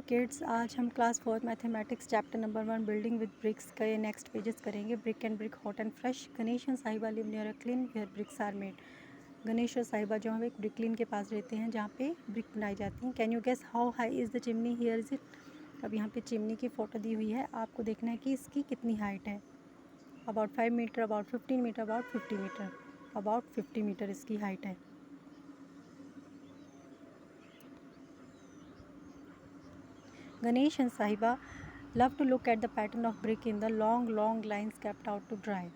Kids, आज हम class 4 mathematics chapter number 1 building with bricks के नेक्स्ट पेजेस करेंगे। Brick and brick hot and fresh. Ganesh and Sahiba live near a clean where bricks are made. Ganesh और साहिबा जो है एक brick clean के पास रहते हैं जहाँ पे ब्रिक बनाई जाती हैं। Can you guess how high is the chimney, here is it. अब यहाँ पे चिमनी की फ़ोटो दी हुई है, आपको देखना है कि इसकी कितनी हाइट है। About 5 meter, about 15 meter, about 50 meter. About 50 meter इसकी हाइट है। Ganesh and Sahiba love to look at the pattern of brick in the long lines kept out to dry.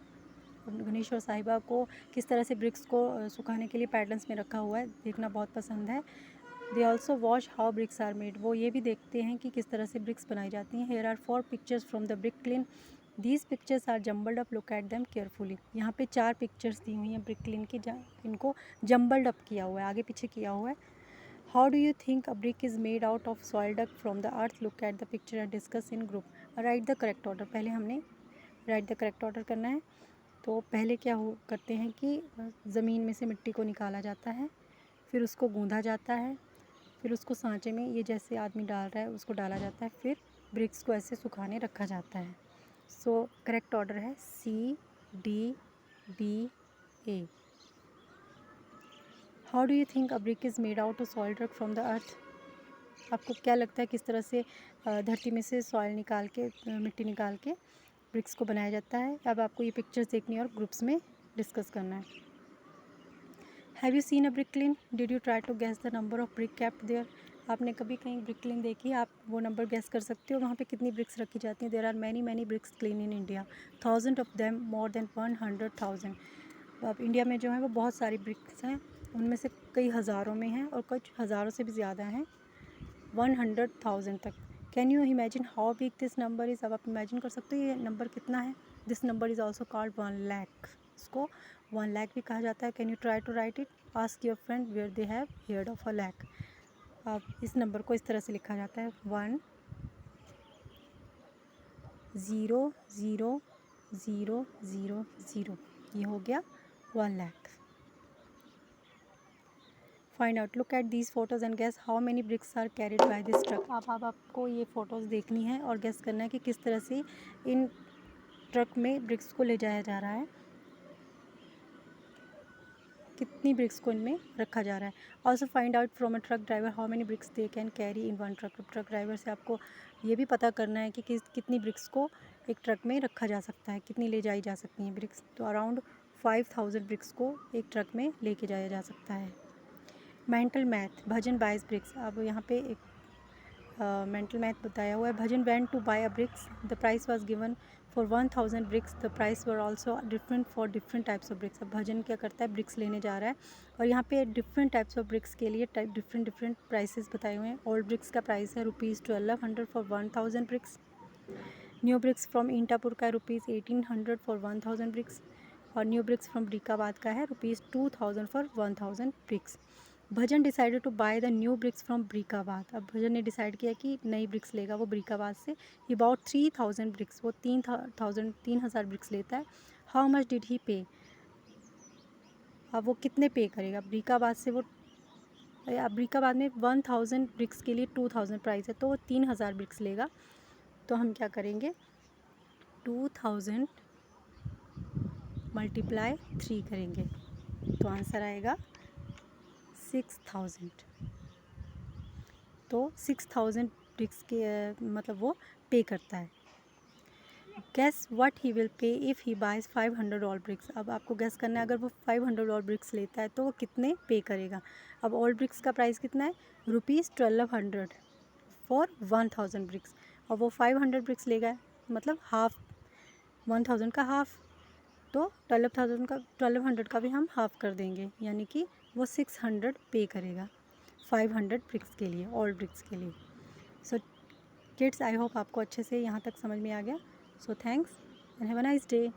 Ganesh और साहिबा को किस तरह से ब्रिक्स को सुखाने के लिए पैटर्न्स में रखा हुआ है देखना बहुत पसंद है। They also watch how bricks are made, वो ये भी देखते हैं कि किस तरह से ब्रिक्स बनाई जाती हैं। Here are 4 pictures from the brick kiln, these pictures are jumbled up, look at them carefully. यहाँ पे 4 पिक्चर्स दी हुई हैं ब्रिक क्लीन की, इनको जम्बल्ड अप किया हुआ है, आगे पीछे किया हुआ है। How do you think a brick is made out of soil dug from the earth? Look at the picture and discuss in group. Write the correct order. पहले हमने write the correct order करना है। तो पहले क्या करते हैं कि ज़मीन में से मिट्टी को निकाला जाता है, फिर उसको गूँधा जाता है, फिर उसको सांचे में ये जैसे आदमी डाल रहा है उसको डाला जाता है, फिर ब्रिक्स को ऐसे सुखाने रखा जाता है। सो करेक्ट ऑर्डर है CDBA। How do you think a brick is made out of soil dug from the earth. आपको क्या लगता है किस तरह से धरती में से सॉइल निकाल के, मिट्टी निकाल के ब्रिक्स को बनाया जाता है। अब आपको ये पिक्चर्स देखनी है और ग्रुप्स में डिस्कस करना है। Have you seen a brick kiln, did you try to guess the number of brick kept there. आपने कभी कहीं ब्रिक क्लीन देखी, आप वो नंबर गेस कर सकते हो वहाँ पे कितनी ब्रिक्स रखी जाती हैं। There are many bricks kiln in India, 1000 of them, more than 100,000। अब इंडिया में जो है वो बहुत सारी ब्रिक्स हैं, उनमें से कई हज़ारों में हैं और कुछ हज़ारों से भी ज़्यादा हैं, 100,000 तक। Can you imagine how big this number is. अब आप इमेजिन कर सकते हो ये नंबर कितना है। This number is also called 1 lakh, इसको 1 लाख भी कहा जाता है। Can you try to write it, ask your friend where they have heard of a lakh. अब इस नंबर को इस तरह से लिखा जाता है 1 0 0 0 0 0, ये हो गया 1 lakh. Find out, look at these photos and guess how many bricks are carried by this truck. अब आपको ये फ़ोटोज़ देखनी है और गेस करना है कि किस तरह से इन ट्रक में ब्रिक्स को ले जाया जा रहा है, कितनी ब्रिक्स को इनमें रखा जा रहा है। Also find out from a truck driver how many bricks they can carry in 1 truck. Truck driver से आपको ये भी पता करना है कि कितनी ब्रिक्स को एक ट्रक में रखा जा सकता है, कितनी ले जाई जा सकती हैं ब्रिक्स। तो अराउंड 5000 ब्रिक्स को एक ट्रक में लेके जाया जा सकता है। Mental math, Bhajan buys bricks. अब यहाँ पे एक मेंटल मैथ बताया हुआ है। Bhajan went to buy a bricks, the price was given for 1000 bricks, the price were also different for different types of bricks. अब भजन क्या करता है, ब्रिक्स लेने जा रहा है और यहाँ पे डिफरेंट टाइप्स ऑफ ब्रिक्स के लिए डिफरेंट प्राइसेस बताए हुए हैं। ओल्ड ब्रिक्स का प्राइस है ₹1200 for 1000 bricks. New bricks from Intapur का ₹1800 फॉर 1000 ब्रिक्स और न्यू ब्रिक्स फ्रॉम ब्रिकाबाद का है ₹2000 for 1000 bricks. Bhajan decided to buy the new bricks from Brickabad. अब भजन ने डिसाइड किया कि नई ब्रिक्स लेगा वो ब्रिकाबाद से। ही अबाउट 3000 ब्रिक्स, वो 3000 ब्रिक्स लेता है। हाउ मच डिड ही पे, अब वो कितने पे करेगा ब्रिकाबाद से। वो ब्रिकाबाद में 1000 ब्रिक्स के लिए 2000 प्राइस है, तो वो 3000 ब्रिक्स लेगा। तो हम क्या करेंगे, 2000 मल्टीप्लाई 3 करेंगे तो आंसर आएगा 6000। तो 6000 ब्रिक्स के मतलब वो पे करता है। Guess what he will pay if he buys 500 all bricks. अब आपको गैस करना है अगर वो 500 ऑल ब्रिक्स लेता है तो वो कितने पे करेगा। अब ऑल ब्रिक्स का प्राइस कितना है, ₹1200 फॉर 1000 ब्रिक्स और वो 500 ब्रिक्स लेगा, मतलब हाफ, 1000 का हाफ, तो 1200 का भी हम हाफ कर देंगे, यानी कि वो 600 पे करेगा 500 ब्रिक्स के लिए, ऑल ब्रिक्स के लिए। सो किड्स, आई होप आपको अच्छे से यहाँ तक समझ में आ गया। So thanks and have a nice day.